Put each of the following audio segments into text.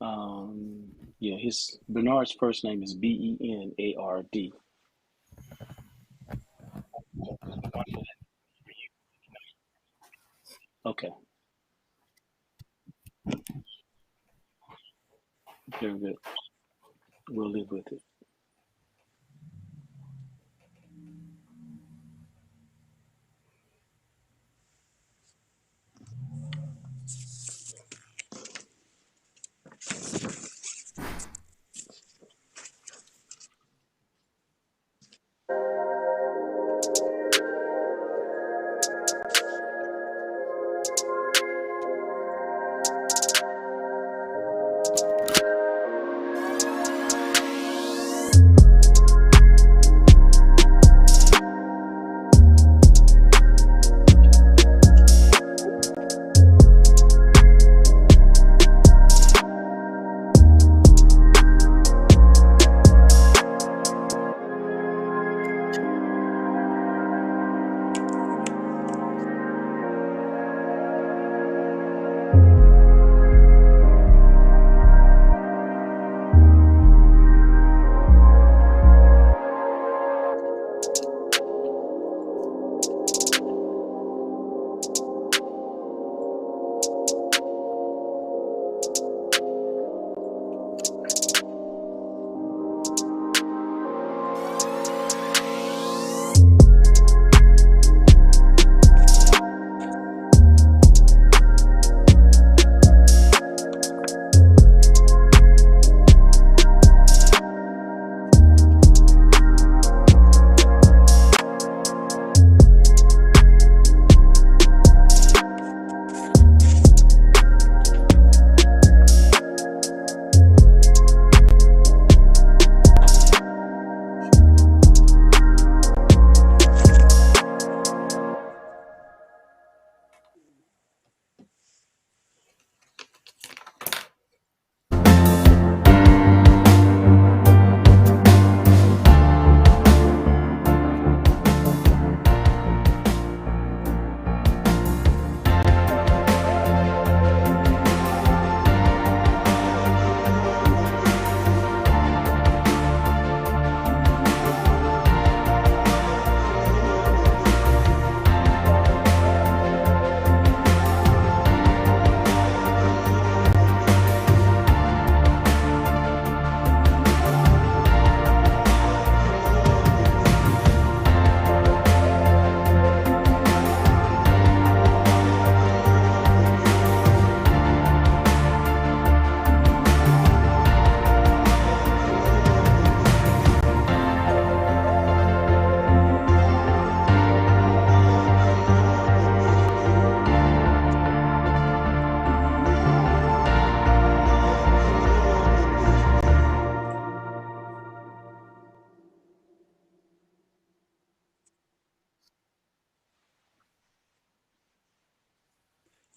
Yeah, his Bernard's first name is Benard. Okay, very good. We'll live with it.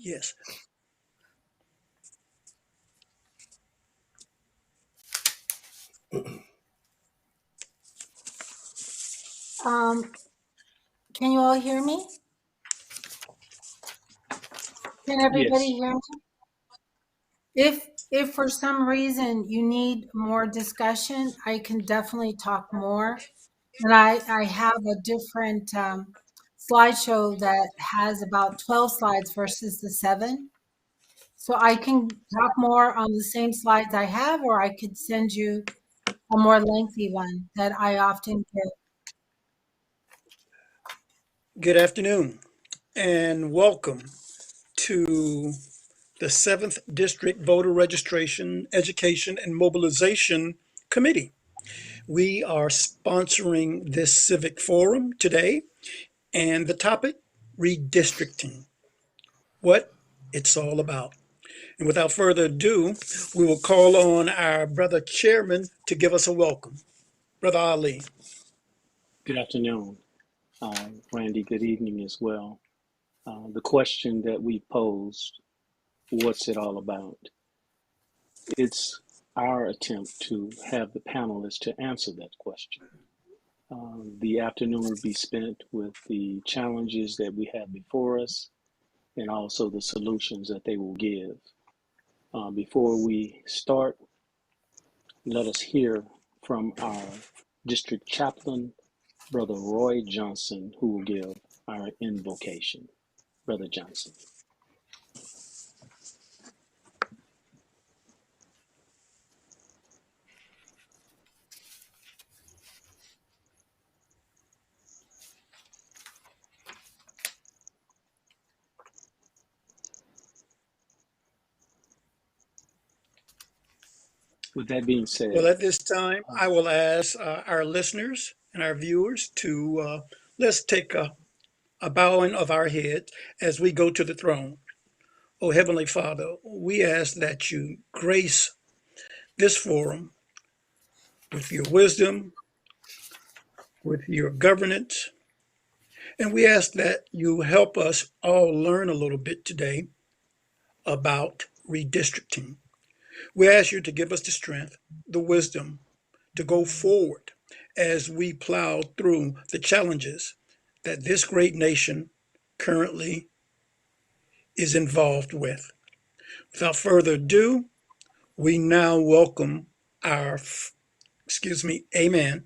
Yes. Um, can you all hear me? Can everybody Yes. hear me? If for some reason you need more discussion, I can definitely talk more. And I have a different slideshow that has about 12 slides versus the seven. So I can talk more on the same slides I have, or I could send you a more lengthy one that I often give. Good afternoon and welcome to the 7th District Voter Registration, Education, and Mobilization Committee. We are sponsoring this civic forum today, and the topic, redistricting, what it's all about. And without further ado, we will call on our brother chairman to give us a welcome. Brother Ali. Good afternoon, Randy. Good evening as well. The question that we posed, what's it all about? It's our attempt to have the panelists to answer that question. The afternoon will be spent with the challenges that we have before us and also the solutions that they will give. Before we start, let us hear from our district chaplain, Brother Roy Johnson, who will give our invocation. Brother Johnson. With that being Well, said, at this time, I will ask our listeners and our viewers to let's take a bowing of our heads as we go to the throne. Oh, Heavenly Father, we ask that you grace this forum with your wisdom, with your governance, and we ask that you help us all learn a little bit today about redistricting. We ask you to give us the strength, the wisdom to go forward as we plow through the challenges that this great nation currently is involved with. Without further ado, we now welcome our, amen.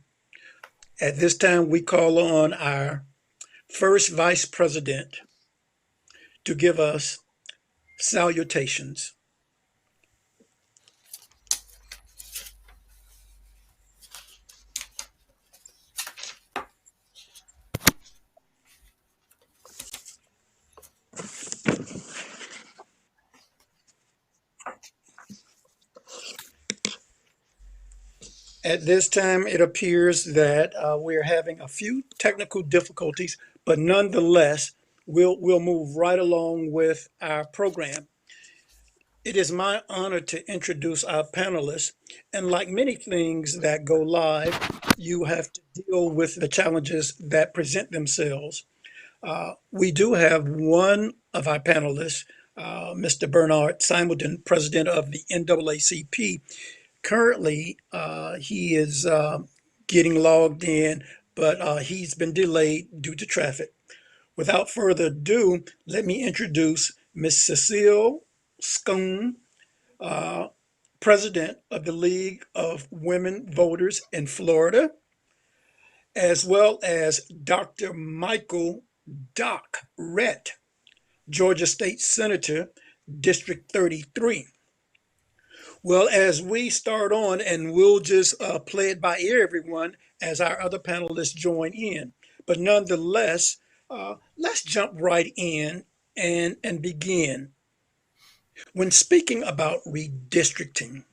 At this time, we call on our first vice president to give us salutations. At this time, it appears that we're having a few technical difficulties, but nonetheless, we'll move right along with our program. It is my honor to introduce our panelists, and like many things that go live, you have to deal with the challenges that present themselves. We do have one of our panelists, Mr. Bernard Simondon, president of the NAACP. Currently, he is getting logged in, but he's been delayed due to traffic. Without further ado, let me introduce Ms. Cecile Scone, president of the League of Women Voters in Florida, as well as Dr. Michael Doc Rett, Georgia State Senator, District 33. Well, as we start on, and we'll just play it by ear, everyone, as our other panelists join in. But nonetheless, let's jump right in and begin. When speaking about redistricting,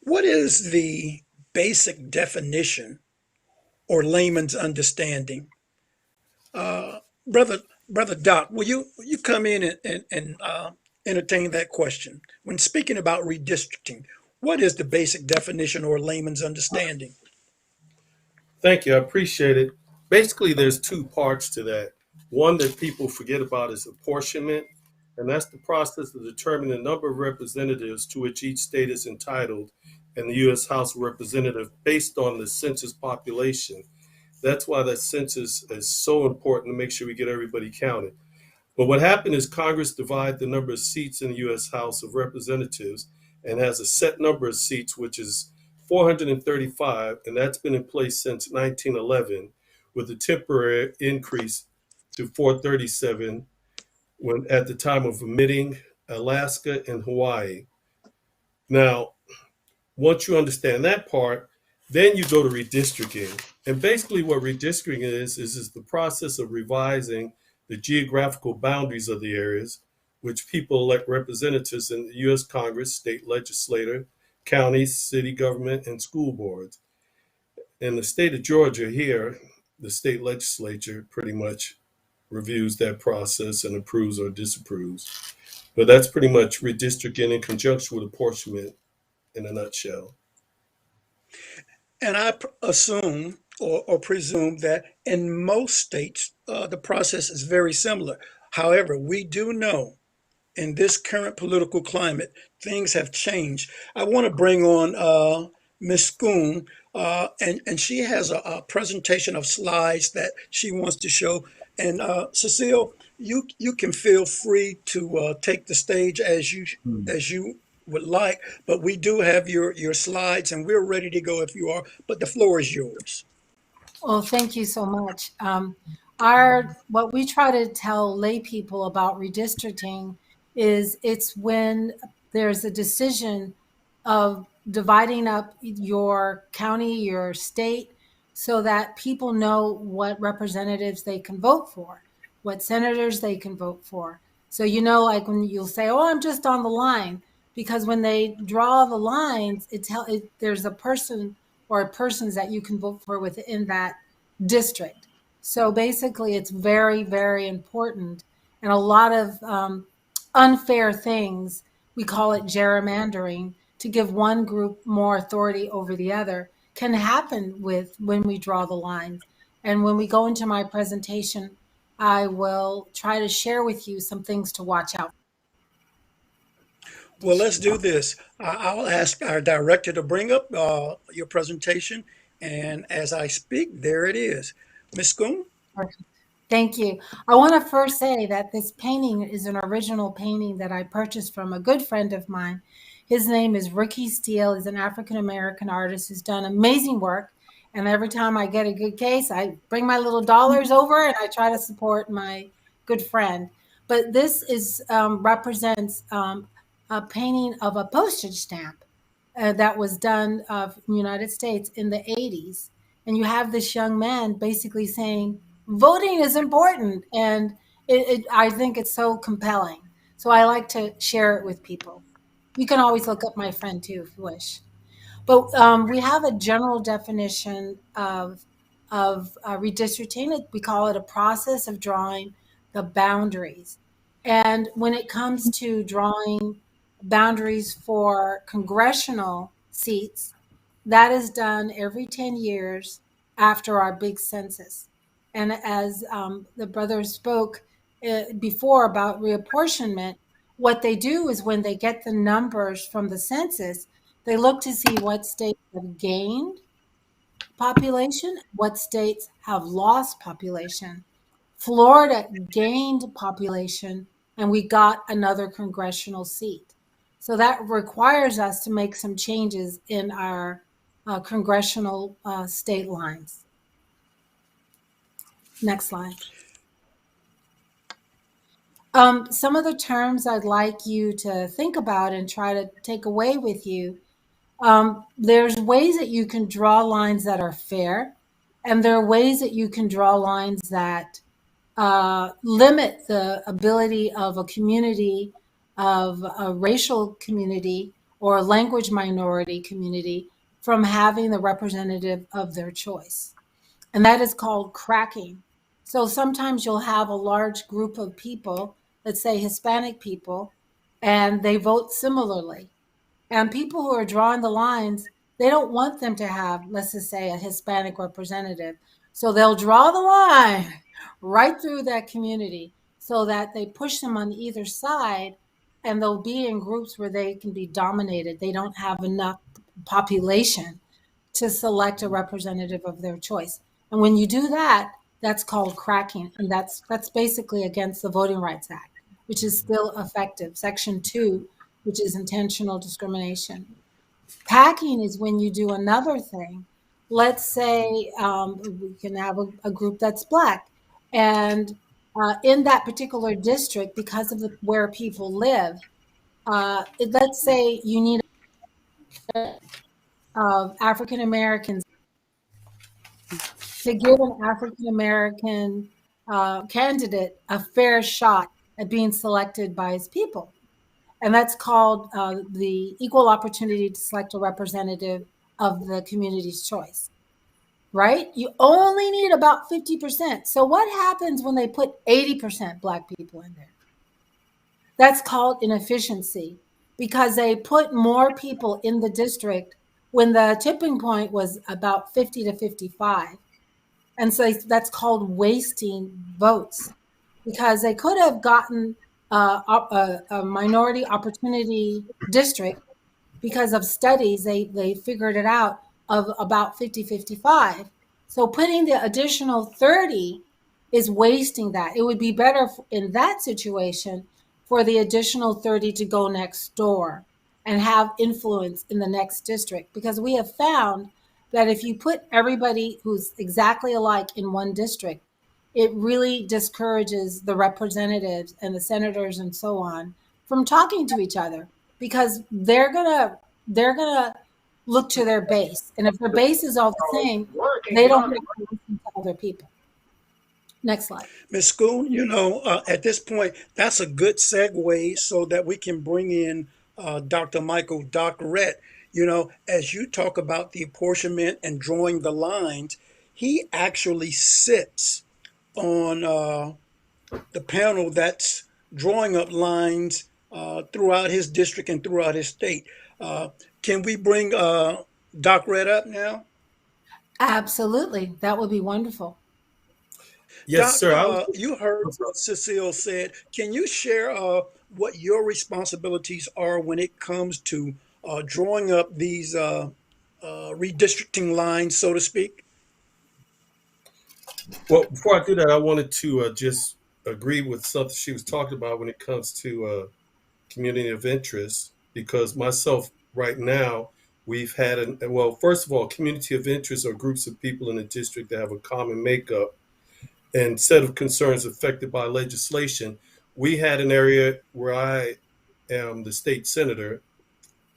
what is the basic definition or layman's understanding? Brother, Brother Doc, will you come in and entertain that question? When speaking about redistricting, what is the basic definition or layman's understanding? Thank you. I appreciate it. Basically, there's two parts to that. One that people forget about is apportionment, and that's the process of determining the number of representatives to which each state is entitled in the U.S. House of Representatives based on the census population. That's why that census is so important to make sure we get everybody counted. But what happened is Congress divided the number of seats in the U.S. House of Representatives and has a set number of seats, which is 435, and that's been in place since 1911, with a temporary increase to 437 when at the time of omitting Alaska and Hawaii. Now, once you understand that part, then you go to redistricting. And basically what redistricting is the process of revising the geographical boundaries of the areas which people elect representatives in the U.S. Congress, state legislature, counties, city government, and school boards. In the state of Georgia here, the state legislature pretty much reviews that process and approves or disapproves. But that's pretty much redistricting in conjunction with apportionment in a nutshell. And I assume or presume that in most states, the process is very similar. However, we do know in this current political climate, things have changed. I want to bring on Ms. Schoon, and she has a presentation of slides that she wants to show. And Cecile, you can feel free to take the stage as you would like, but we do have your slides and we're ready to go if you are. But the floor is yours. Well, thank you so much. Our what we try to tell lay people about redistricting is it's when there's a decision of dividing up your county, your state, so that people know what representatives they can vote for, what senators they can vote for. So like when you'll say, "Oh, I'm just on the line," because when they draw the lines, there's a person or persons that you can vote for within that district. So basically, it's very, very important. And a lot of unfair things, we call it gerrymandering, to give one group more authority over the other, can happen with when we draw the lines. And when we go into my presentation, I will try to share with you some things to watch out. Well, let's do this. I'll ask our director to bring up your presentation, and as I speak, there it is. Ms. Schoon? For. Thank you. I want to first say that this painting is an original painting that I purchased from a good friend of mine. His name is Ricky Steele. He's an African American artist who's done amazing work. And every time I get a good case, I bring my little dollars over and I try to support my good friend. But this is represents a painting of a postage stamp that was done in the United States in the 80s. And you have this young man basically saying, voting is important. And I think it's so compelling. So I like to share it with people. You can always look up my friend too if you wish. But we have a general definition of redistricting. We call it a process of drawing the boundaries. And when it comes to drawing boundaries for congressional seats, that is done every 10 years after our big census. And as the brother spoke before about reapportionment, what they do is when they get the numbers from the census, they look to see what states have gained population, what states have lost population. Florida gained population, and we got another congressional seat. So that requires us to make some changes in our congressional state lines. Next slide. Some of the terms I'd like you to think about and try to take away with you. There's ways that you can draw lines that are fair, and there are ways that you can draw lines that limit the ability of a community, of a racial community or a language minority community from having the representative of their choice. And that is called cracking. So sometimes you'll have a large group of people, let's say Hispanic people, and they vote similarly. And people who are drawing the lines, they don't want them to have, let's just say, a Hispanic representative. So they'll draw the line right through that community so that they push them on either side and they'll be in groups where they can be dominated. They don't have enough population to select a representative of their choice. And when you do that, that's called cracking. And that's basically against the Voting Rights Act, which is still effective. Section 2, which is intentional discrimination. Packing is when you do another thing. Let's say we can have a group that's Black. And in that particular district, because of where people live, let's say you need African Americans to give an African American candidate a fair shot at being selected by his people. And that's called the equal opportunity to select a representative of the community's choice, right? You only need about 50%. So what happens when they put 80% Black people in there? That's called inefficiency because they put more people in the district when the tipping point was about 50 to 55. And so that's called wasting votes because they could have gotten a minority opportunity district because of studies. They figured it out of about 50, 55. So putting the additional 30 is wasting that. It would be better in that situation for the additional 30 to go next door and have influence in the next district, because we have found that if you put everybody who's exactly alike in one district, it really discourages the representatives and the senators and so on from talking to each other, because they're gonna look to their base, and if their base is all the same, they don't have to listen to other people. Next slide. Ms. Schoon, at this point, that's a good segue so that we can bring in Dr. Michael Doctorette. As you talk about the apportionment and drawing the lines, he actually sits on the panel that's drawing up lines throughout his district and throughout his state. Uh, can we bring Doctorette up now? Absolutely, that would be wonderful. Yes, Doc, sir. you heard what Cecile said. Can you share what your responsibilities are when it comes to drawing up these redistricting lines, so to speak? Well, before I do that, I wanted to just agree with something she was talking about when it comes to community of interest, because myself, right now, we've had well, first of all, community of interest are groups of people in the district that have a common makeup and set of concerns affected by legislation. We had an area where I am the state senator,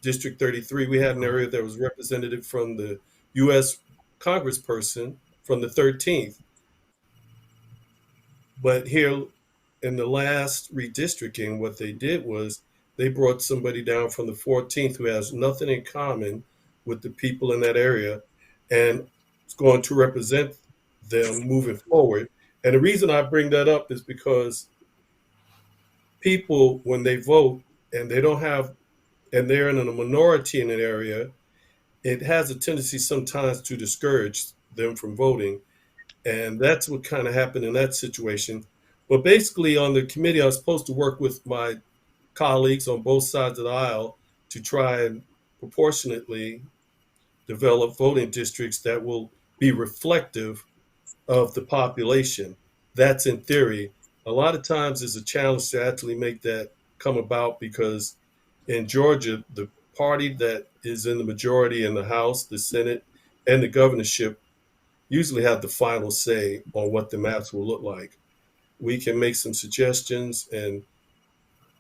District 33. We had an area that was representative from the U.S. congressperson from the 13th. But here in the last redistricting, what they did was they brought somebody down from the 14th who has nothing in common with the people in that area and is going to represent them moving forward. And the reason I bring that up is because people, when they vote and they don't have, and they're in a minority in an area, it has a tendency sometimes to discourage them from voting. And that's what kind of happened in that situation. But basically, on the committee, I was supposed to work with my colleagues on both sides of the aisle to try and proportionately develop voting districts that will be reflective of the population. That's in theory. A lot of times it's a challenge to actually make that come about because in Georgia, the party that is in the majority in the House, the Senate, and the governorship usually have the final say on what the maps will look like. We can make some suggestions and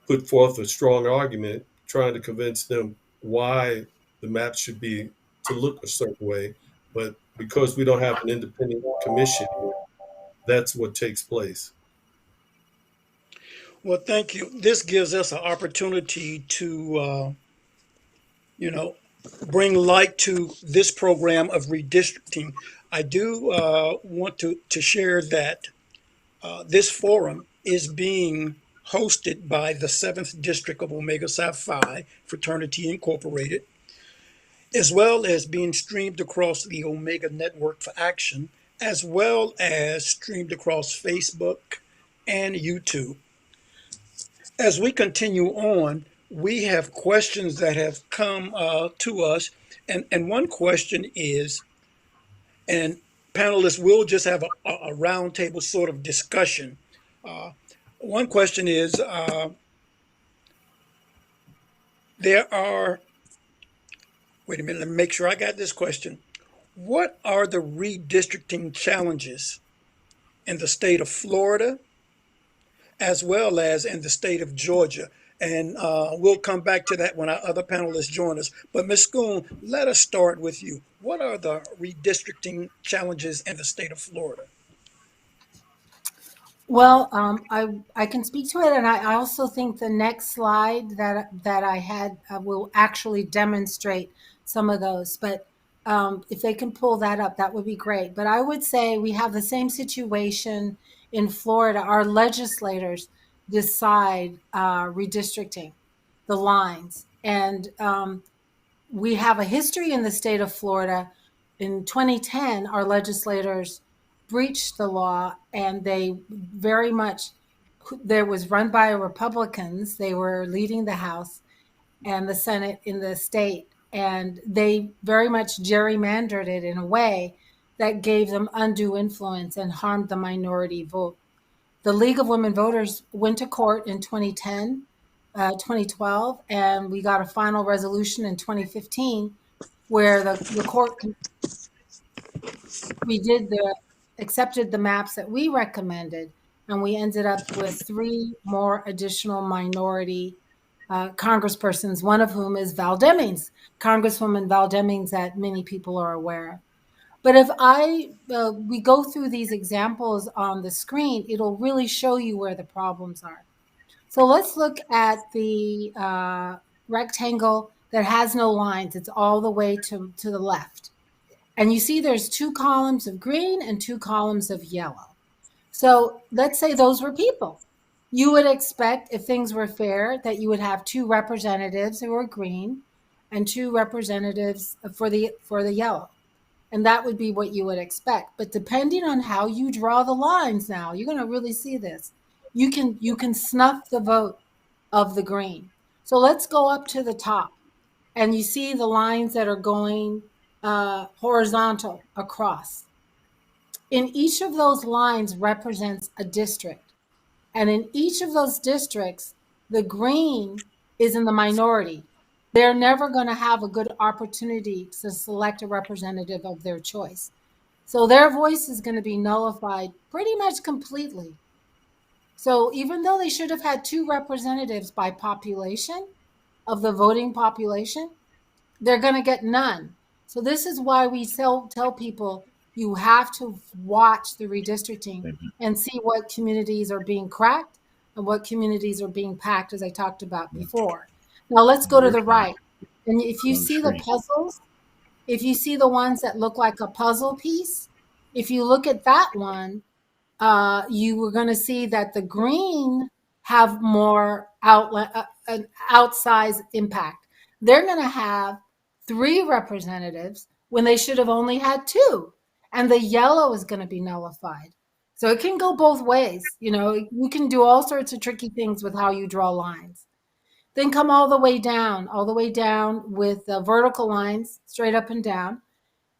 put forth a strong argument trying to convince them why the map should be to look a certain way. But because we don't have an independent commission, that's what takes place. Well, thank you. This gives us an opportunity to, you know, bring light to this program of redistricting. I do want to share that this forum is being hosted by the 7th District of Omega Psi Phi Fraternity Incorporated, as well as being streamed across the Omega Network for Action, as well as streamed across Facebook and YouTube. As we continue on, we have questions that have come to us. And one question is, and panelists will just have a roundtable sort of discussion. Uh, One question is there are, wait a minute, let me make sure I got this question. What are the redistricting challenges in the state of Florida as well as in the state of Georgia? And we'll come back to that when our other panelists join us. But Ms. Schoon, let us start with you. What are the redistricting challenges in the state of Florida? Well, I can speak to it, and I also think the next slide that I had will actually demonstrate some of those. But if they can pull that up, that would be great. But I would say we have the same situation in Florida. Our legislators decide redistricting, the lines, and we have a history in the state of Florida. In 2010, our legislators breached the law, and they very much, there was run by Republicans. They were leading the House and the Senate in the state, and they very much gerrymandered it in a way that gave them undue influence and harmed the minority vote. The League of Women Voters went to court in 2010, 2012, and we got a final resolution in 2015 where the court we did the accepted the maps that we recommended, and we ended up with three more additional minority congresspersons, one of whom is Val Demings, Congresswoman Val Demings, that many people are aware of. But if we go through these examples on the screen, it'll really show you where the problems are. So let's look at the rectangle that has no lines. It's all the way to the left. And you see there's 2 columns of green and 2 columns of yellow. So let's say those were people. You would expect, if things were fair, that you would have 2 representatives who are green and 2 representatives for the yellow. And that would be what you would expect. But depending on how you draw the lines now, you're going to really see this. You can snuff the vote of the green. So let's go up to the top. And you see the lines that are going horizontal across. In each of those lines represents a district. And in each of those districts, the green is in the minority. They're never going to have a good opportunity to select a representative of their choice. So their voice is going to be nullified pretty much completely. So even though they should have had 2 representatives by population of the voting population, they're going to get none. So this is why we tell people you have to watch the redistricting and see what communities are being cracked and what communities are being packed, as I talked about before. Now let's go to the right. And if you see the puzzles, if you see the ones that look like a puzzle piece, if you look at that one, you were going to see that the green have more an outsized impact. They're going to have 3 representatives when they should have only had 2, and the yellow is going to be nullified. So it can go both ways. You know, you can do all sorts of tricky things with how you draw lines. Then come all the way down with the vertical lines straight up and down.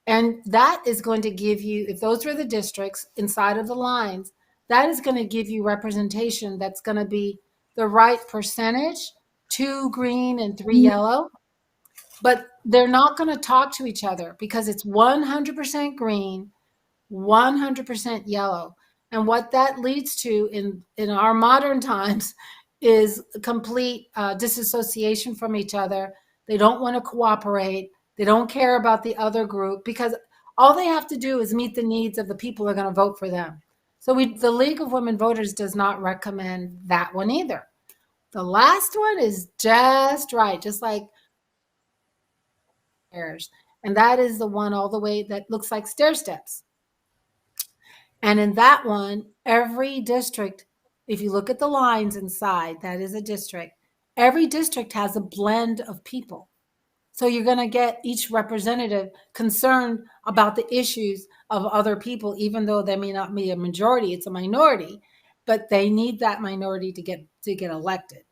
And that is going to give you, if those are the districts inside of the lines, that is going to give you representation that's going to be the right percentage, 2 green and 3 yellow. But they're not going to talk to each other because it's 100% green, 100% yellow. And what that leads to in our modern times is complete disassociation from each other. They don't want to cooperate. They don't care about the other group because all they have to do is meet the needs of the people who are going to vote for them. So the League of Women Voters does not recommend that one either. The last one is just right, just like stairs. And that is the one all the way that looks like stair steps. And in that one, every district, if you look at the lines inside, that is a district. Every district has a blend of people. So you're going to get each representative concerned about the issues of other people, even though they may not be a majority, it's a minority, but they need that minority to get elected.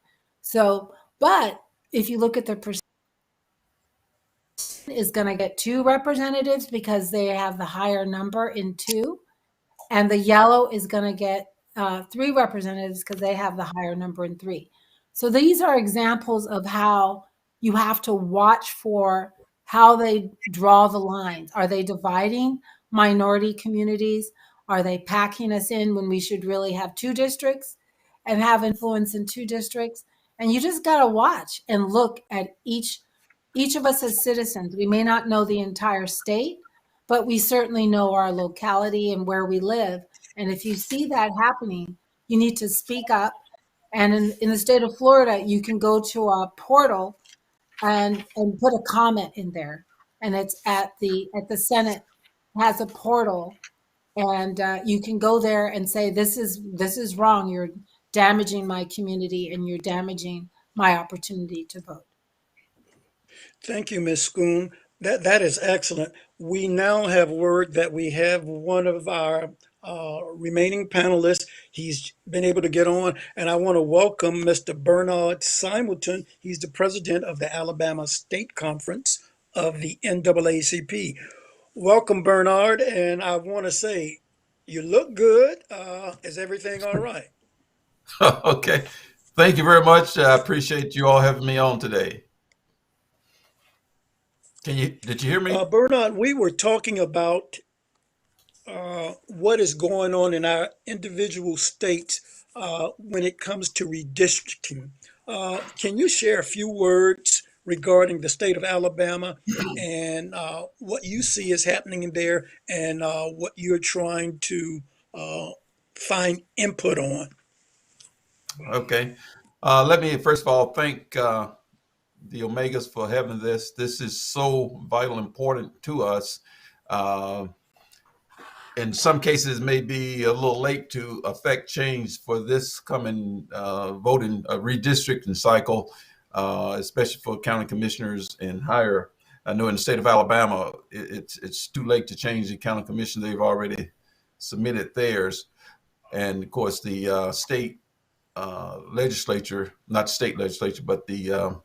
So, but if you look at the percentage, is going to get 2 representatives because they have the higher number in 2. And the yellow is going to get 3 representatives because they have the higher number in 3. So these are examples of how you have to watch for how they draw the lines. Are they dividing minority communities? Are they packing us in when we should really have 2 districts and have influence in 2 districts? And you just got to watch and look at each of us as citizens. We may not know the entire state, but we certainly know our locality and where we live. And if you see that happening, you need to speak up. And in the state of Florida, you can go to a portal and put a comment in there. And it's at the Senate has a portal, and you can go there and say, this is wrong. You're damaging my community and you're damaging my opportunity to vote. Thank you, Ms. Schoon. That is excellent. We now have word that we have one of our remaining panelists. He's been able to get on, and I want to welcome Mr. Bernard Simelton. He's the president of the Alabama State Conference of the NAACP. Welcome, Bernard. And I want to say, you look good. Is everything all right? Okay. Thank you very much. I appreciate you all having me on today. Did you hear me? Bernard, we were talking about what is going on in our individual states when it comes to redistricting. Can you share a few words regarding the state of Alabama and what you see is happening in there and what you're trying to uh, find input on? Okay. Let me first of all thank the Omegas for having this. This is so vital, important to us. Uh, in some cases, it may be a little late to affect change for this coming voting redistricting cycle, especially for county commissioners and higher. I know in the state of Alabama, it's too late to change the county commission. They've already submitted theirs, and of course the state legislature, not state legislature, but the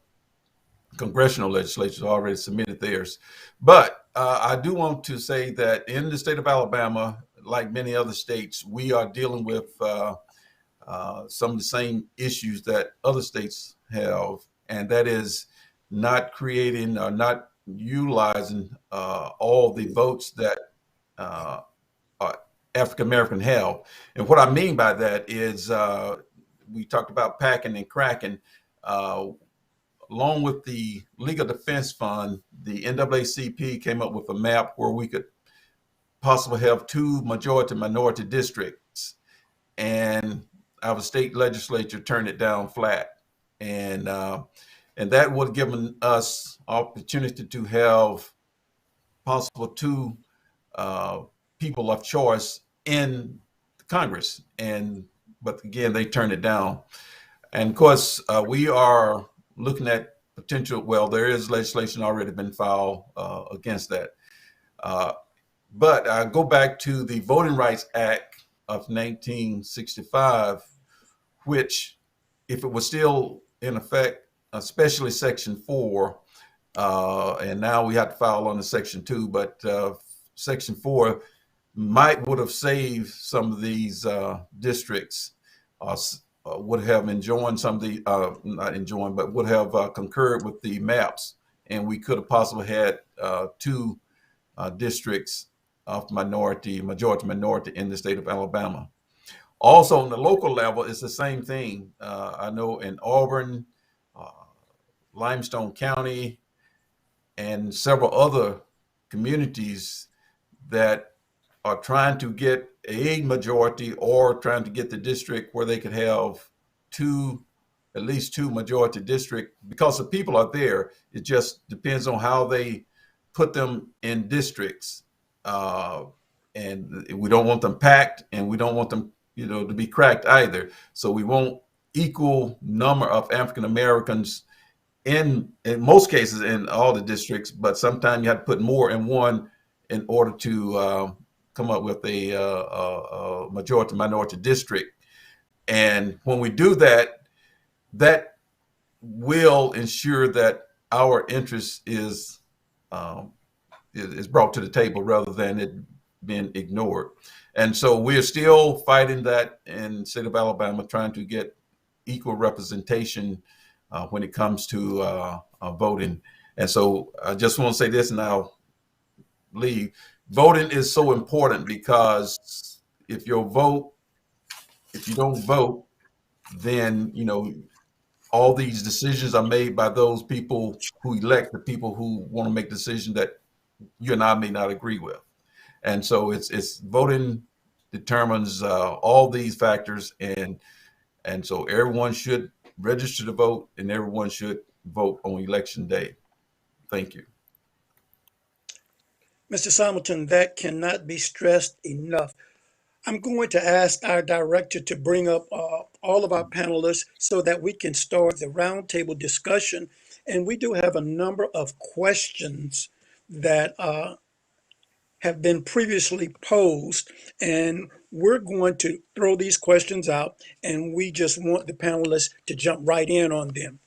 congressional legislature already submitted theirs. But I do want to say that in the state of Alabama, like many other states, we are dealing with some of the same issues that other states have, and that is not creating or not utilizing all the votes that uh, African American have. And what I mean by that is we talked about packing and cracking. Uh, Along with the Legal Defense Fund, the NAACP came up with a map where we could possibly have two majority minority districts, and our state legislature turned it down flat, and that would have given us opportunity to have possible two uh, people of choice in Congress, and but again they turned it down. And of course, we are looking at potential. Well, there is legislation already been filed against that. Uh, but I go back to the Voting Rights Act of 1965, which, if it was still in effect, especially Section 4, and now we have to file under Section 2, but Section 4 would have saved some of these districts, would have enjoined some of the, not enjoined, but would have concurred with the maps, and we could have possibly had two districts of majority minority in the state of Alabama. Also, on the local level, it's the same thing. I know in Auburn, uh, Limestone County, and several other communities that are trying to get a majority or trying to get the district where they could have two, at least two majority district, because the people are there. It just depends on how they put them in districts. And we don't want them packed, and we don't want them, to be cracked either. So we want equal number of African Americans in most cases in all the districts, but sometimes you have to put more in one in order to come up with a majority minority district. And when we do that, that will ensure that our interest is brought to the table rather than it being ignored. And so we're still fighting that in the state of Alabama, trying to get equal representation when it comes to voting. And so I just want to say this, and I'll leave. Voting is so important because if you don't vote, then all these decisions are made by those people who elect the people who want to make decisions that you and I may not agree with. And so it's voting determines all these factors, and so everyone should register to vote, and everyone should vote on election day. Thank you. Mr. Simulton, that cannot be stressed enough. I'm going to ask our director to bring up all of our panelists so that we can start the roundtable discussion. And we do have a number of questions that have been previously posed, and we're going to throw these questions out, and we just want the panelists to jump right in on them.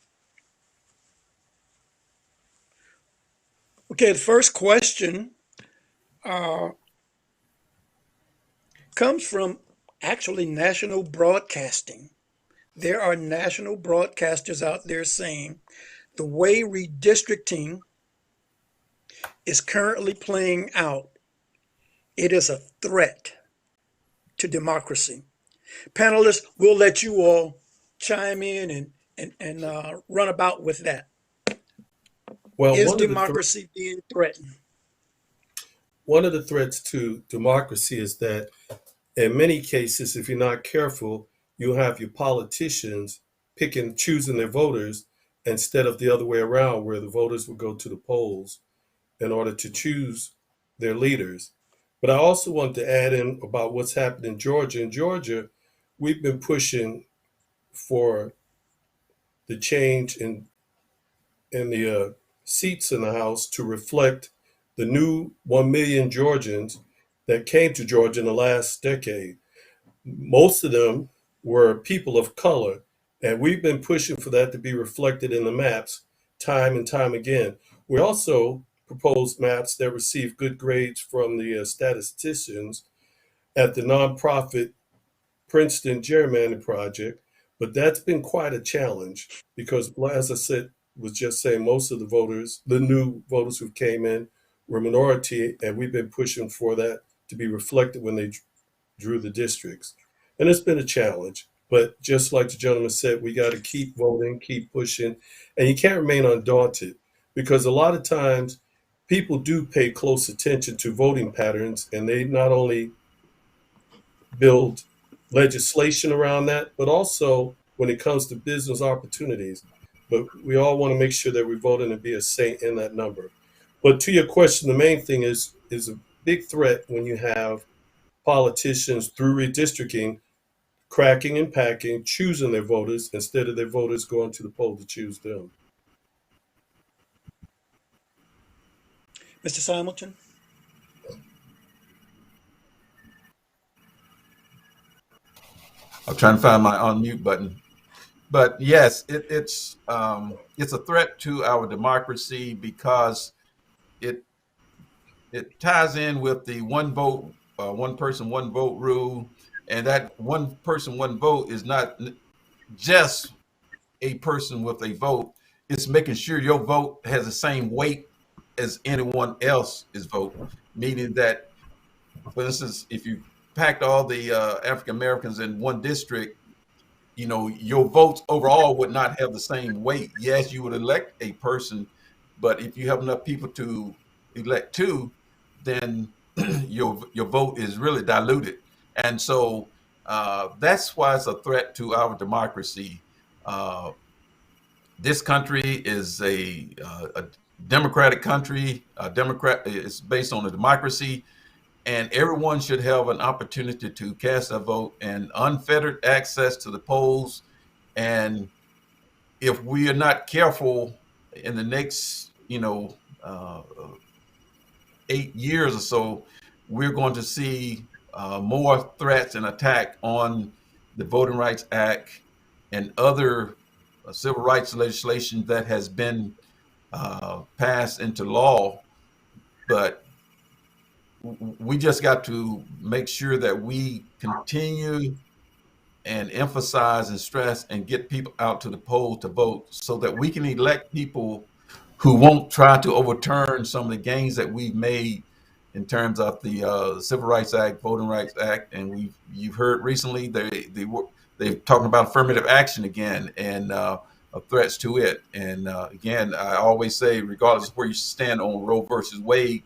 Okay, the first question uh, comes from actually national broadcasting. There are national broadcasters out there saying the way redistricting is currently playing out, it is a threat to democracy. Panelists, we'll let you all chime in and run about with that. Well, Is democracy being threatened? one of the threats to democracy is that in many cases, if you're not careful, you'll have your politicians choosing their voters instead of the other way around, where the voters will go to the polls in order to choose their leaders. But I also want to add in about what's happened in Georgia. In Georgia, we've been pushing for the change in the seats in the House to reflect the new 1 million Georgians that came to Georgia in the last decade. Most of them were people of color, and we've been pushing for that to be reflected in the maps time and time again. We also proposed maps that receive good grades from the statisticians at the nonprofit Princeton Gerrymandering Project, but that's been quite a challenge because, as I said, was just saying, most of the voters, the new voters who came in, were minority, and we've been pushing for that to be reflected when they drew the districts. And it's been a challenge. But just like the gentleman said, we got to keep voting, keep pushing, and you can't remain undaunted because a lot of times people do pay close attention to voting patterns, and they not only build legislation around that, but also when it comes to business opportunities. But we all want to make sure that we're voting to be a saint in that number. But to your question, the main thing is a big threat when you have politicians through redistricting cracking and packing, choosing their voters instead of their voters going to the poll to choose them. Mr. Simulton? I'm trying to find my unmute button. But yes, it's a threat to our democracy because it it ties in with the one vote, one person, one vote rule, and that one person, one vote is not just a person with a vote. It's making sure your vote has the same weight as anyone else's vote, meaning that, for instance, if you packed all the African Americans in one district, your votes overall would not have the same weight. Yes, you would elect a person, but if you have enough people to elect two, then your vote is really diluted. And so that's why it's a threat to our democracy. Uh, this country is a democratic country. A Democrat is based on a democracy, and everyone should have an opportunity to cast a vote and unfettered access to the polls. And if we are not careful in the next, 8 years or so, we're going to see more threats and attack on the Voting Rights Act and other civil rights legislation that has been passed into law. But we just got to make sure that we continue and emphasize and stress and get people out to the polls to vote so that we can elect people who won't try to overturn some of the gains that we've made in terms of the Civil Rights Act, Voting Rights Act, and you've heard recently they're talking about affirmative action again and threats to it. And again, I always say, regardless of where you stand on Roe versus Wade,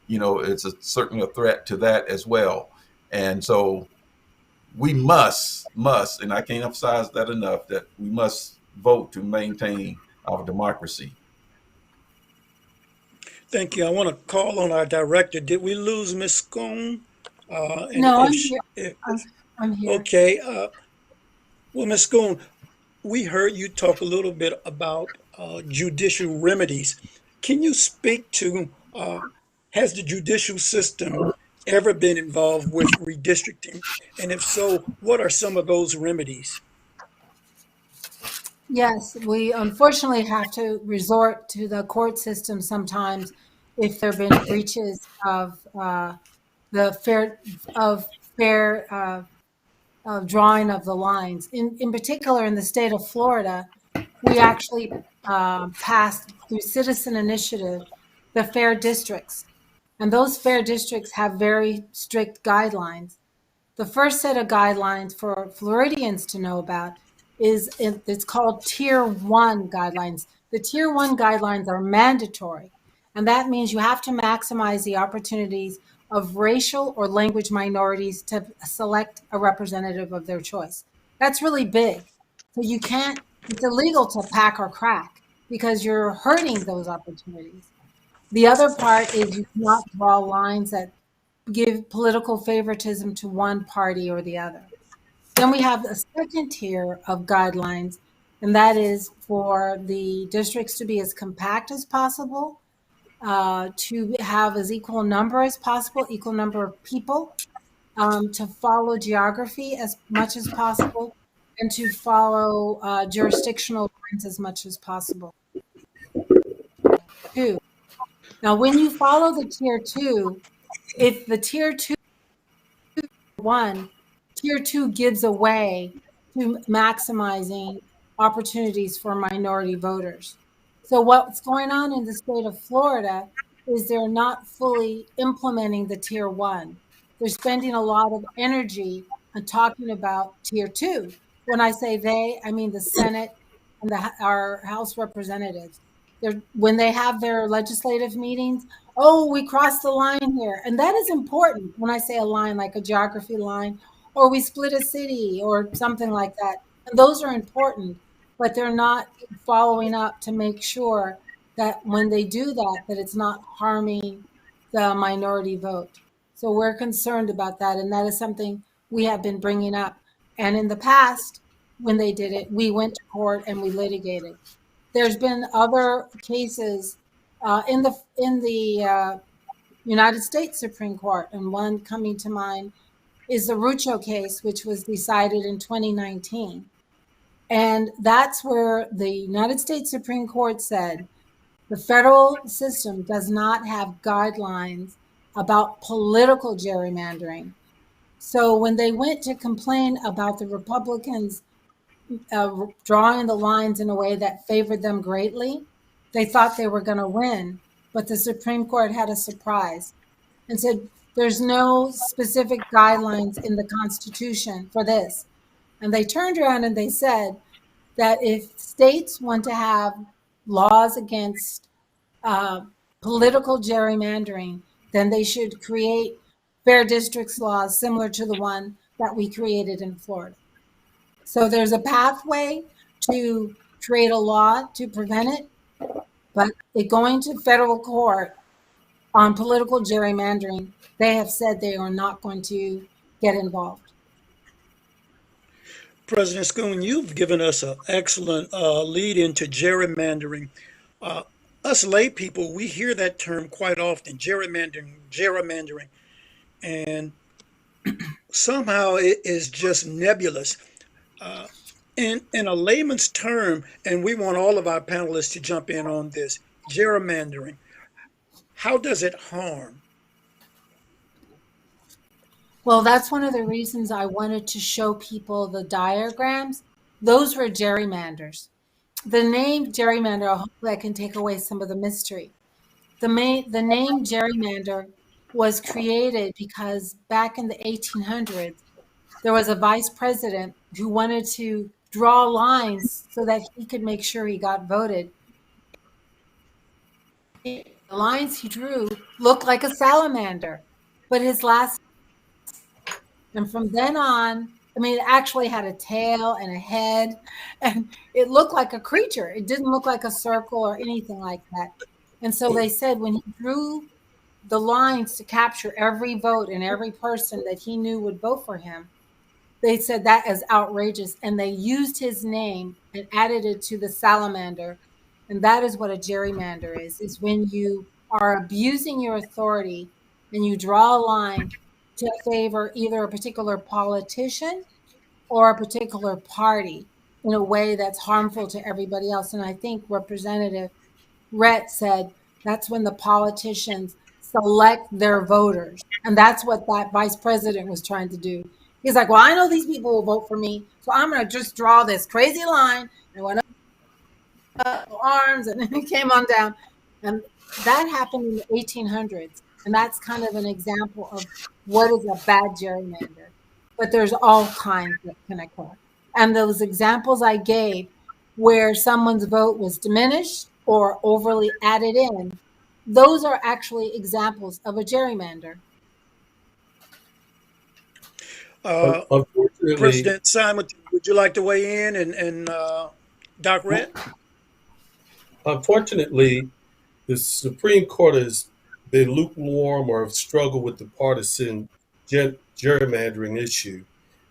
it's certainly a threat to that as well. And so we must, and I can't emphasize that enough, that we must vote to maintain our democracy. Thank you. I want to call on our director. Did we lose Ms. Scone? No, I'm here. I'm here. Okay. Well, Ms. Scone, we heard you talk a little bit about judicial remedies. Can you speak to, has the judicial system ever been involved with redistricting? And if so, what are some of those remedies? Yes, we unfortunately have to resort to the court system sometimes if there have been breaches of the fair drawing of the lines. In particular, in the state of Florida, we actually passed through citizen initiative the fair districts, and those fair districts have very strict guidelines. The first set of guidelines for Floridians to know about it's called Tier 1 guidelines. The Tier 1 guidelines are mandatory, and that means you have to maximize the opportunities of racial or language minorities to select a representative of their choice. That's really big. So you can't, it's illegal to pack or crack because you're hurting those opportunities. The other part is you cannot draw lines that give political favoritism to one party or the other. Then we have a second tier of guidelines, and that is for the districts to be as compact as possible, to have as equal number as possible, equal number of people, to follow geography as much as possible, and to follow jurisdictional lines as much as possible. Two. Now, when you follow the tier two, if the tier two one, tier two gives away to maximizing opportunities for minority voters. So what's going on in the state of Florida is they're not fully implementing the tier one. They're spending a lot of energy on talking about tier two. When I say they, I mean the Senate and our House representatives. When they have their legislative meetings, oh, we crossed the line here. And that is important when I say a line, like a geography line, or we split a city or something like that. And those are important, but they're not following up to make sure that when they do that, that it's not harming the minority vote. So we're concerned about that. And that is something we have been bringing up. And in the past, when they did it, we went to court and we litigated. There's been other cases in the United States Supreme Court, and one coming to mind is the Rucho case, which was decided in 2019. And that's where the United States Supreme Court said the federal system does not have guidelines about political gerrymandering. So when they went to complain about the Republicans drawing the lines in a way that favored them greatly, they thought they were going to win. But the Supreme Court had a surprise and said, there's no specific guidelines in the Constitution for this. And they turned around and they said that if states want to have laws against political gerrymandering, then they should create fair districts laws similar to the one that we created in Florida. So there's a pathway to create a law to prevent it, but it going to federal court on political gerrymandering, they have said they are not going to get involved. President Schoon, you've given us an excellent lead into gerrymandering. Uh, us lay people, we hear that term quite often, gerrymandering, and somehow it is just nebulous. Uh, in a layman's term, and we want all of our panelists to jump in on this, gerrymandering, how does it harm? Well, that's one of the reasons I wanted to show people the diagrams. Those were gerrymanders. The name gerrymander, hopefully I can take away some of the mystery. The name gerrymander was created because back in the 1800s, there was a vice president who wanted to draw lines so that he could make sure he got voted. The lines he drew looked like a salamander, but his last, and from then on, I mean, it actually had a tail and a head, and it looked like a creature. It didn't look like a circle or anything like that. And so they said when he drew the lines to capture every vote and every person that he knew would vote for him, they said that is outrageous. And they used his name and added it to the salamander. And that is what a gerrymander is when you are abusing your authority and you draw a line to favor either a particular politician or a particular party in a way that's harmful to everybody else. And I think Representative Rhett said That's when the politicians select their voters. And that's what that vice president was trying to do. He's like, well, I know these people will vote for me, so I'm going to just draw this crazy line. And went up arms and then it came on down. And that happened in the 1800s. And that's kind of an example of what is a bad gerrymander. But there's all kinds that can occur. And those examples I gave where someone's vote was diminished or overly added in, those are actually examples of a gerrymander. Unfortunately, President Simon, would you like to weigh in and Doc Red? unfortunately, the Supreme Court has been lukewarm or have struggled with the partisan gerrymandering issue.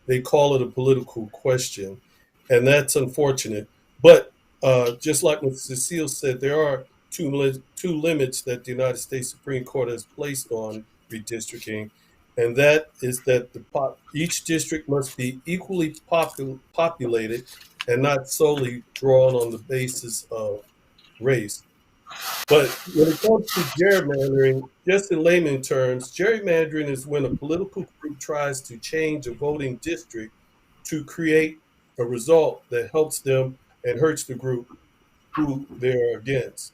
They call it a political question, and that's unfortunate. But just like what Cecile said, there are two limits that the United States Supreme Court has placed on redistricting, and that is that each district must be equally populated and not solely drawn on the basis of race. But when it comes to gerrymandering, just in layman terms, gerrymandering is when a political group tries to change a voting district to create a result that helps them and hurts the group who they're against.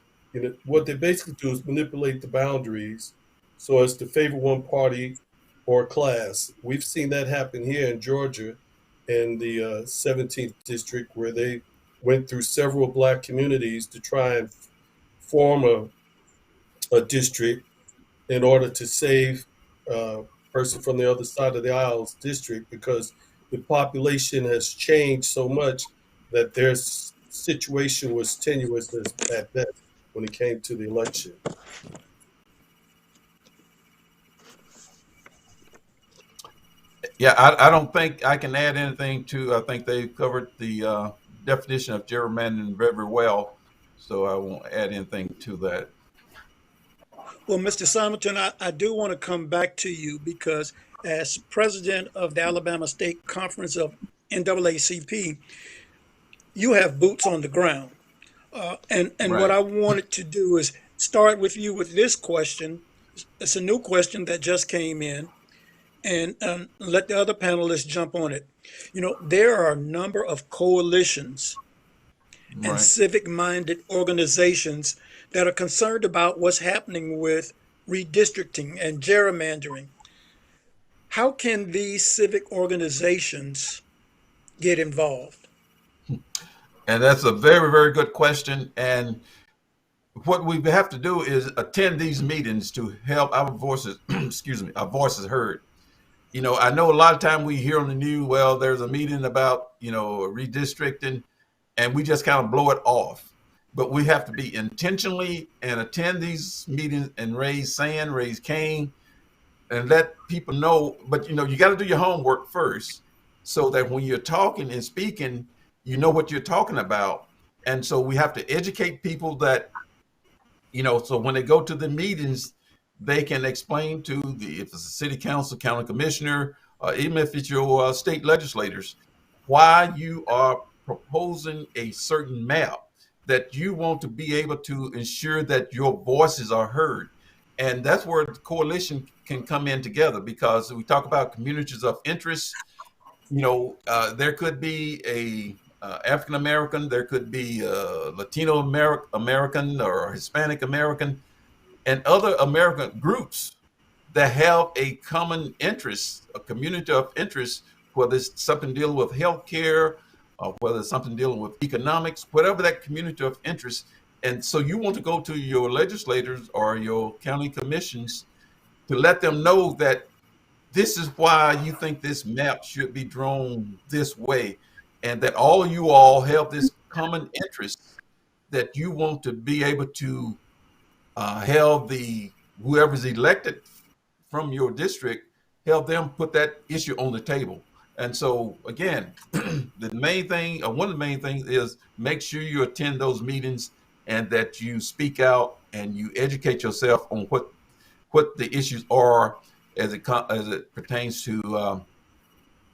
What they basically do is manipulate the boundaries so as to favor one party or class. We've seen that happen here in Georgia in the 17th district, where they went through several black communities to try and form a district in order to save a person from the other side of the aisle's district, because the population has changed so much that their situation was tenuous at best when it came to the election. Yeah, I don't think I can add anything to. I think they covered the definition of gerrymandering very well, so I won't add anything to that. Well, Mr. Simonton, I do want to come back to you because as president of the Alabama State Conference of NAACP, you have boots on the ground. And what Right. I wanted to do is start with you with this question. It's a new question that just came in, and let the other panelists jump on it. You know, there are a number of coalitions and Right. civic minded organizations that are concerned about what's happening with redistricting and gerrymandering. How can these civic organizations get involved? And that's a very, very good question. And what we have to do is attend these meetings to help our voices, excuse me, our voices heard. I know a lot of time we hear on the news, well, there's a meeting about, redistricting, and we just kind of blow it off. But we have to be intentionally and attend these meetings and raise sand, raise cane, and let people know. But you got to do your homework first, so that when you're talking and speaking, you know what you're talking about. And so we have to educate people that, so when they go to the meetings, they can explain to if it's a city council, county commissioner, even if it's your state legislators, why you are proposing a certain map, that you want to be able to ensure that your voices are heard. And that's where the coalition can come in together, because we talk about communities of interest. There could be a African American, there could be a Latino American or Hispanic American, and other American groups that have a common interest, a community of interest, whether it's something dealing with healthcare, or whether it's something dealing with economics, whatever that community of interest. And so you want to go to your legislators or your county commissions to let them know that this is why you think this map should be drawn this way, and that all of you all have this common interest, that you want to be able to have the whoever's elected from your district, help them put that issue on the table. And so again, the main thing, or one of the main things, is make sure you attend those meetings and that you speak out and you educate yourself on what the issues are as it pertains to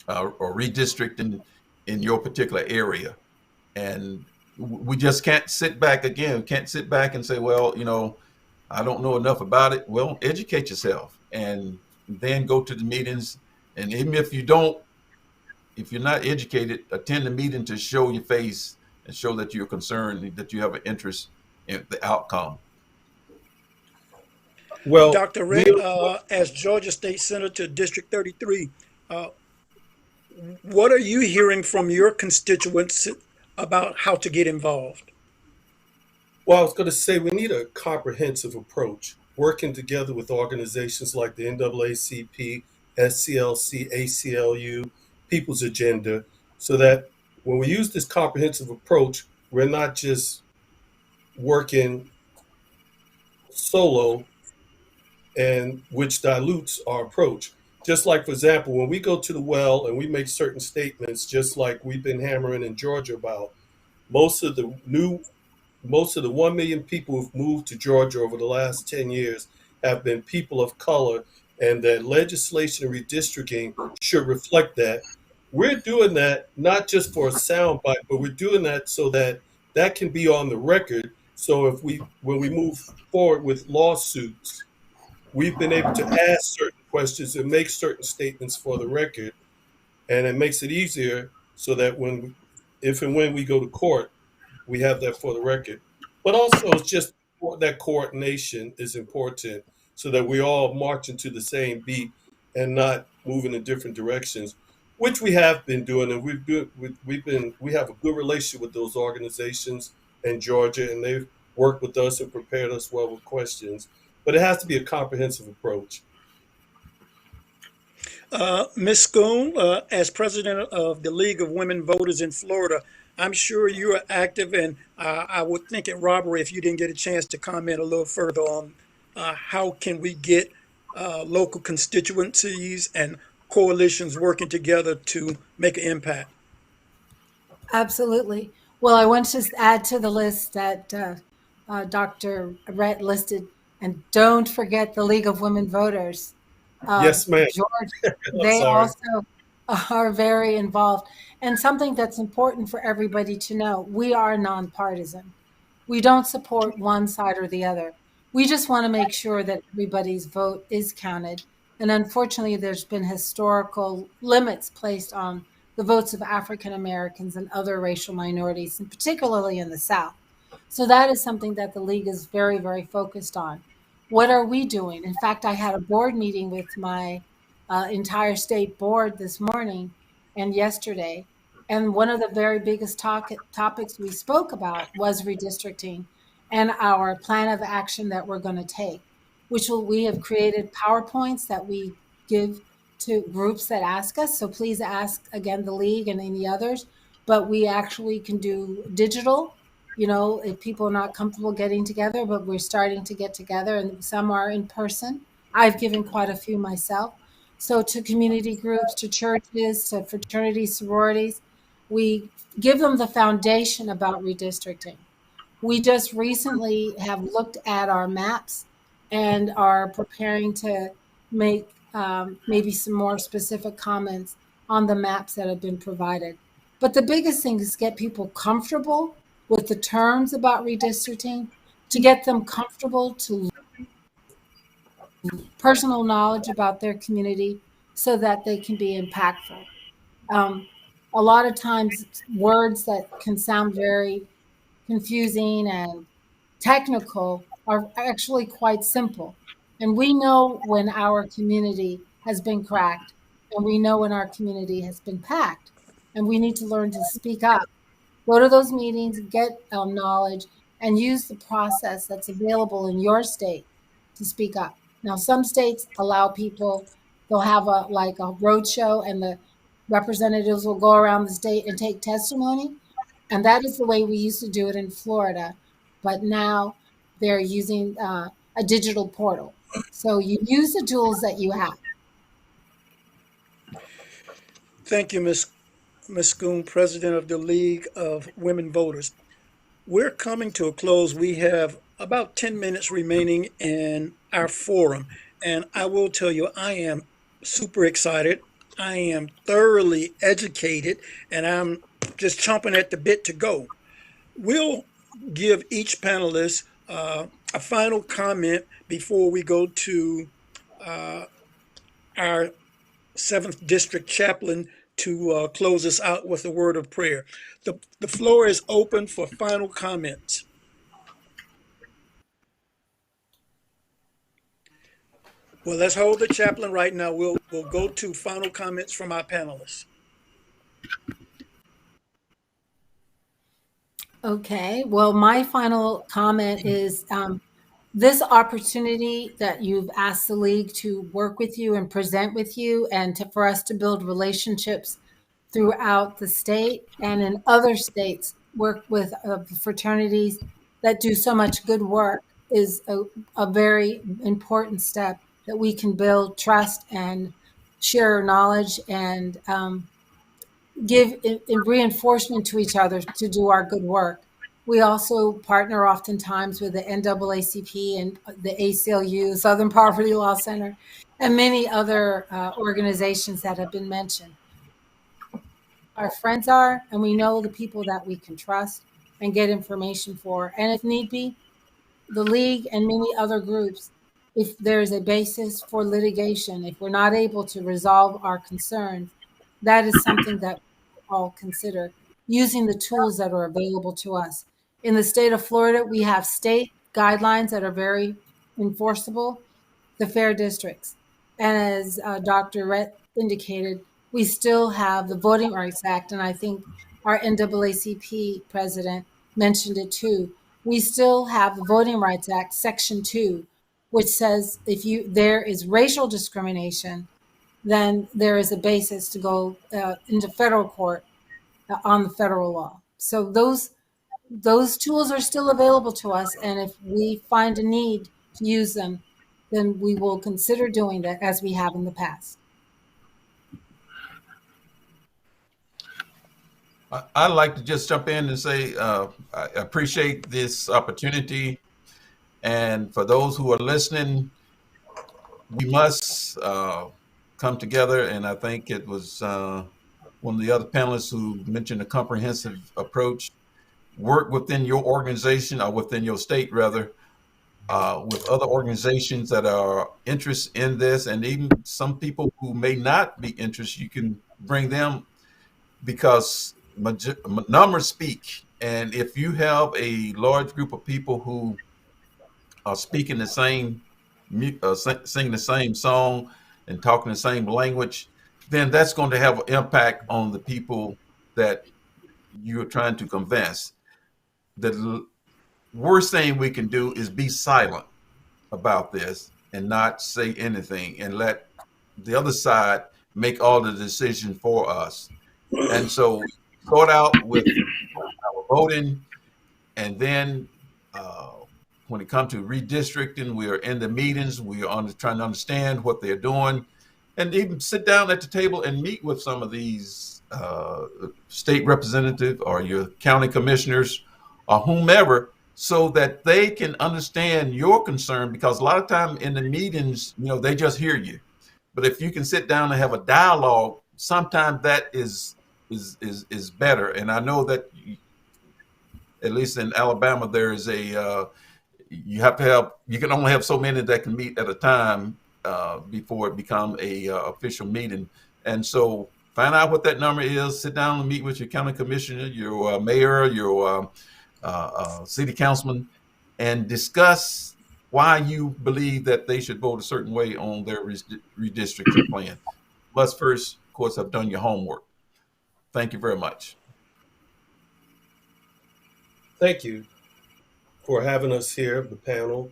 or redistricting in your particular area. And we just can't sit back and say, well, I don't know enough about it. Well, educate yourself and then go to the meetings. And even if you don't, if you're not educated, attend the meeting to show your face and show that you're concerned, that you have an interest in the outcome. Well, Dr. we Rhett, as Georgia State Senator, District 33, uh, what are you hearing from your constituents about how to get involved? Well, I was going to say we need a comprehensive approach, working together with organizations like the NAACP, SCLC, ACLU, People's Agenda, so that when we use this comprehensive approach, we're not just working solo, and which dilutes our approach. Just like, for example, when we go to the well and we make certain statements, just like we've been hammering in Georgia about, most of the new most of the 1 million people who've moved to Georgia over the last 10 years have been people of color, and that legislation and redistricting should reflect that. We're doing that not just for a soundbite, but we're doing that so that that can be on the record. So when we move forward with lawsuits, we've been able to ask certain questions and make certain statements for the record, and it makes it easier so that if and when we go to court, we have that for the record. But also, it's just that coordination is important so that we all marching to the same beat and not moving in different directions, which we have been doing, and we have a good relationship with those organizations in Georgia, and they've worked with us and prepared us well with questions. But it has to be a comprehensive approach. Ms. Schoon, as president of the League of Women Voters in Florida, I'm sure you are active, and I would think it robbery if you didn't get a chance to comment a little further on how can we get local constituencies and coalitions working together to make an impact. Absolutely. Well, I want to add to the list that Dr. Rhett listed, and don't forget the League of Women Voters of Yes, ma'am. Georgia. I'm They sorry. also are very involved. And something that's important for everybody to know, we are nonpartisan. We don't support one side or the other. We just want to make sure that everybody's vote is counted. And unfortunately, there's been historical limits placed on the votes of African Americans and other racial minorities, and particularly in the South. So that is something that the league is very, very focused on. What are we doing? In fact, I had a board meeting with my entire state board this morning and yesterday. And one of the very biggest topics we spoke about was redistricting and our plan of action that we're going to take, we have created PowerPoints that we give to groups that ask us. So please ask again the league and any others. But we actually can do digital, if people are not comfortable getting together, but we're starting to get together, and some are in person. I've given quite a few myself. So to community groups, to churches, to fraternities, sororities, we give them the foundation about redistricting. We just recently have looked at our maps and are preparing to make maybe some more specific comments on the maps that have been provided. But the biggest thing is get people comfortable with the terms about redistricting, to get them comfortable to personal knowledge about their community so that they can be impactful. Um, a lot of times, words that can sound very confusing and technical are actually quite simple. And we know when our community has been cracked, and we know when our community has been packed. And we need to learn to speak up. Go to those meetings, get knowledge, and use the process that's available in your state to speak up. Now, some states allow people, they'll have a road show, and the representatives will go around the state and take testimony. And that is the way we used to do it in Florida. But now they're using a digital portal. So you use the tools that you have. Thank you, Ms. Schoon, president of the League of Women Voters. We're coming to a close. We have about 10 minutes remaining in our forum. And I will tell you, I am super excited. I am thoroughly educated, and I'm just chomping at the bit to go. We'll give each panelist a final comment before we go to our 7th District Chaplain to close us out with a word of prayer. The floor is open for final comments. Well, let's hold the chaplain right now. We'll go to final comments from our panelists. Okay, well, my final comment is this opportunity that you've asked the league to work with you and present with you and for us to build relationships throughout the state and in other states, work with fraternities that do so much good work is a very important step that we can build trust and share knowledge and give in reinforcement to each other to do our good work. We also partner oftentimes with the NAACP and the ACLU, Southern Poverty Law Center, and many other organizations that have been mentioned. Our friends are, and we know the people that we can trust and get information for. And if need be, the league and many other groups, if there's a basis for litigation, if we're not able to resolve our concerns, that is something that we all consider using the tools that are available to us. In the state of Florida, we have state guidelines that are very enforceable, the fair districts. And as Dr. Rhett indicated, we still have the Voting Rights Act, and I think our NAACP president mentioned it too. We still have the Voting Rights Act, Section 2, which says if there is racial discrimination, then there is a basis to go into federal court on the federal law. So those tools are still available to us, and if we find a need to use them, then we will consider doing that as we have in the past. I'd like to just jump in and say I appreciate this opportunity. And for those who are listening, we must come together. And I think it was one of the other panelists who mentioned a comprehensive approach. Work within your organization or within your state, rather, with other organizations that are interested in this, and even some people who may not be interested, you can bring them because numbers speak. And if you have a large group of people who are speaking the same, singing the same song and talking the same language, then that's going to have an impact on the people that you're trying to convince. The worst thing we can do is be silent about this and not say anything and let the other side make all the decisions for us. And so start out with our voting, and then when it comes to redistricting, we are in the meetings, we are trying to understand what they're doing, and even sit down at the table and meet with some of these state representatives or your county commissioners or whomever, so that they can understand your concern. Because a lot of time in the meetings, they just hear you. But if you can sit down and have a dialogue, sometimes that is better. And I know that at least in Alabama, there is you can only have so many that can meet at a time before it become a official meeting. And so find out what that number is, sit down and meet with your county commissioner, your mayor, your city councilman, and discuss why you believe that they should vote a certain way on their redistricting plan. Must first, of course, have done your homework. Thank you very much. Thank you for having us here, the panel.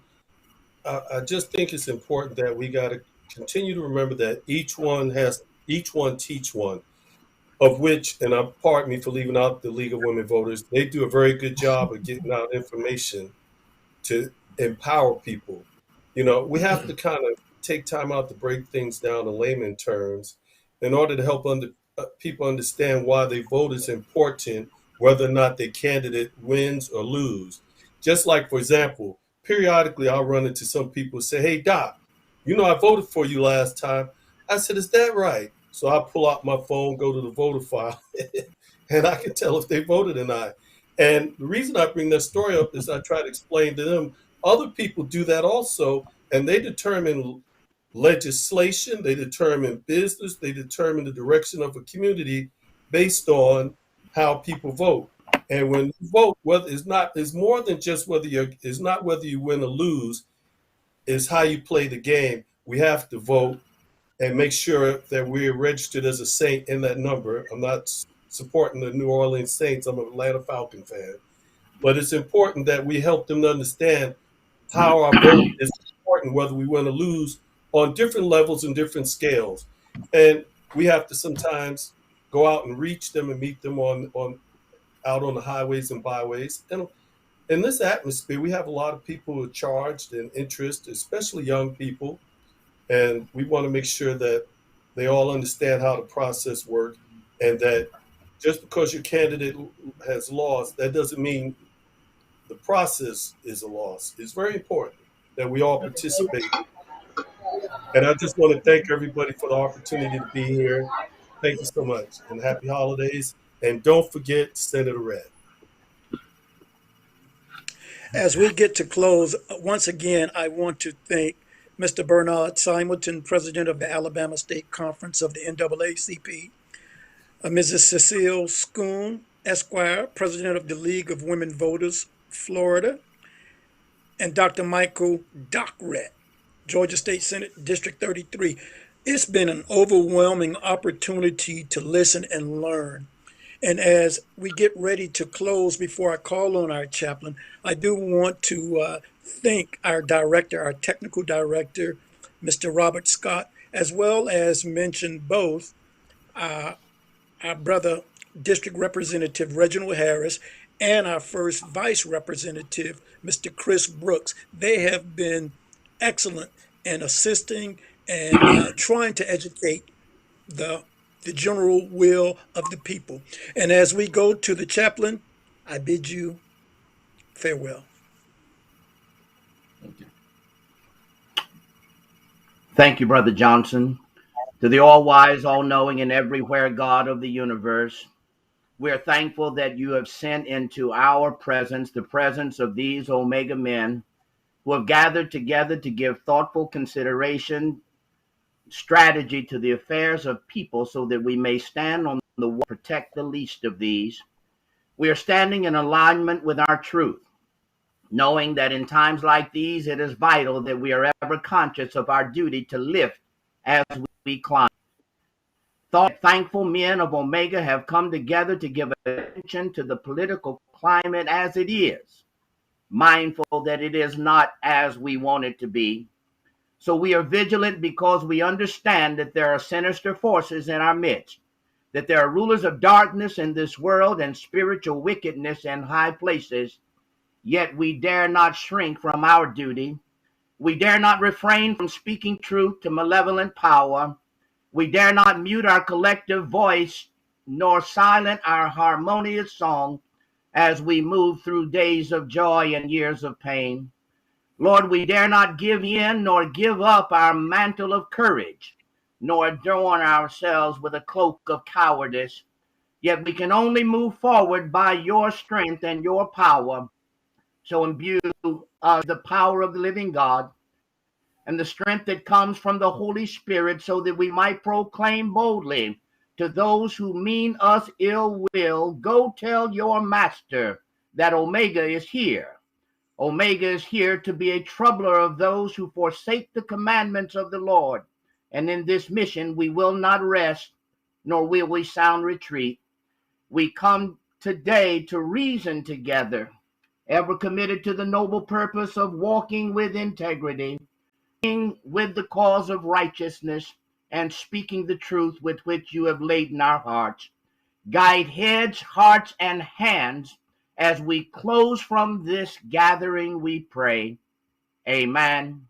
I just think it's important that we got to continue to remember that each one teach one, of which, and pardon me for leaving out the League of Women Voters, they do a very good job of getting out information to empower people. We have to kind of take time out to break things down in layman terms in order to help people understand why they vote is important, whether or not their candidate wins or lose. Just like, for example, periodically I'll run into some people who say, "Hey, Doc, I voted for you last time." I said, "Is that right?" So I pull out my phone, go to the voter file, and I can tell if they voted or not. And the reason I bring that story up is I try to explain to them Other people do that also, and they determine legislation, they determine business, they determine the direction of a community based on how people vote. And when you vote, whether it's more than just whether you're it's not whether you win or lose, is how you play the game. We have to vote and make sure that we're registered as a Saint in that number. I'm not supporting the New Orleans Saints. I'm an Atlanta Falcon fan, but it's important that we help them to understand how our vote is important, whether we win or lose, on different levels and different scales. And we have to sometimes go out and reach them and meet them on out on the highways and byways. And in this atmosphere, we have a lot of people who are charged and interested, especially young people, and we want to make sure that they all understand how the process works, and that just because your candidate has lost, that doesn't mean the process is a loss. It's very important that we all participate. And I just want to thank everybody for the opportunity to be here. Thank you so much, and happy holidays. And don't forget Senator Red. As we get to close, once again, I want to thank Mr. Bernard Simonton, President of the Alabama State Conference of the NAACP, Mrs. Cecile Schoon, Esquire, President of the League of Women Voters, Florida, and Dr. Michael Dockrett, Georgia State Senate District 33. It's been an overwhelming opportunity to listen and learn. And as we get ready to close, before I call on our chaplain, I do want to thank our director, our technical director, Mr. Robert Scott, as well as mention both our brother, District Representative Reginald Harris, and our first Vice Representative, Mr. Chris Brooks. They have been excellent in assisting and trying to educate the general will of the people. And as we go to the chaplain, I bid you farewell. Thank you. Thank you, Brother Johnson. To the all-wise, all-knowing, and everywhere God of the universe, we are thankful that you have sent into our presence the presence of these Omega men who have gathered together to give thoughtful consideration, strategy to the affairs of people so that we may stand on the wall, protect the least of these. We are standing in alignment with our truth, knowing that in times like these, it is vital that we are ever conscious of our duty to lift as we climb. Thankful men of Omega have come together to give attention to the political climate as it is, mindful that it is not as we want it to be. So we are vigilant because we understand that there are sinister forces in our midst, that there are rulers of darkness in this world and spiritual wickedness in high places, yet we dare not shrink from our duty. We dare not refrain from speaking truth to malevolent power. We dare not mute our collective voice, nor silent our harmonious song as we move through days of joy and years of pain. Lord, we dare not give in nor give up our mantle of courage, nor adorn ourselves with a cloak of cowardice. Yet we can only move forward by your strength and your power. So imbue us the power of the living God and the strength that comes from the Holy Spirit so that we might proclaim boldly to those who mean us ill will, go tell your master that Omega is here. Omega is here to be a troubler of those who forsake the commandments of the Lord. And in this mission, we will not rest, nor will we sound retreat. We come today to reason together, ever committed to the noble purpose of walking with integrity, with the cause of righteousness, and speaking the truth with which you have laden our hearts. Guide heads, hearts, and hands as we close from this gathering, we pray. Amen